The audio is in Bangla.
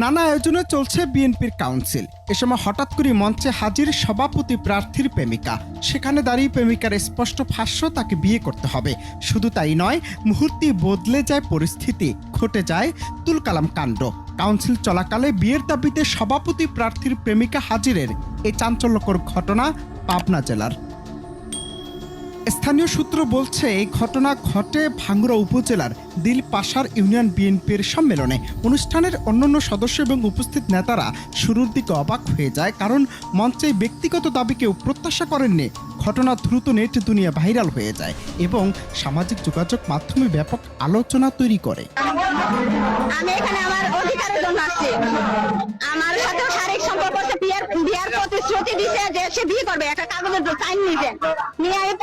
নানা আয়োজনে চলছে বিএনপির কাউন্সিল। এ সময় হঠাৎ করে মঞ্চে হাজির সভাপতি প্রার্থীর প্রেমিকা। সেখানে দাঁড়িয়ে প্রেমিকার স্পষ্ট ভাষ্য তাকে বিয়ে করতে হবে। শুধু তাই নয়, মুহূর্তেই বদলে যায় পরিস্থিতি, ঘটে যায় তুলকালাম কাণ্ড। কাউন্সিল চলাকালে বিয়ের দাবিতে সভাপতি প্রার্থীর প্রেমিকা হাজিরের এই চাঞ্চল্যকর ঘটনা পাবনা জেলার। স্থানীয় সূত্র বলছে এই ঘটনা ঘটে ভাঙ্গুড়া উপজেলার দিলপাশার ইউনিয়ন বিএনপির সম্মেলনে। অনুষ্ঠানের অন্যান্য সদস্য এবং উপস্থিত নেতারা শুরুর দিকে অবাক হয়ে যায়, কারণ মঞ্চে ব্যক্তিগত দাবি কেউ প্রত্যাশা করেননি। ঘটনা দ্রুত নেট দুনিয়া ভাইরাল হয়ে যায় এবং সামাজিক যোগাযোগ মাধ্যমে ব্যাপক আলোচনা তৈরি করে। আমি এখানে আমার অধিকারের জন্য আসছি। আমার সাথে শারীরিক সম্পর্ক আছে, বিয়ার প্রতিশ্রুতি দিছে যে সে বিয়ে করবে, একটা কাগজের সাইন নিয়ে এই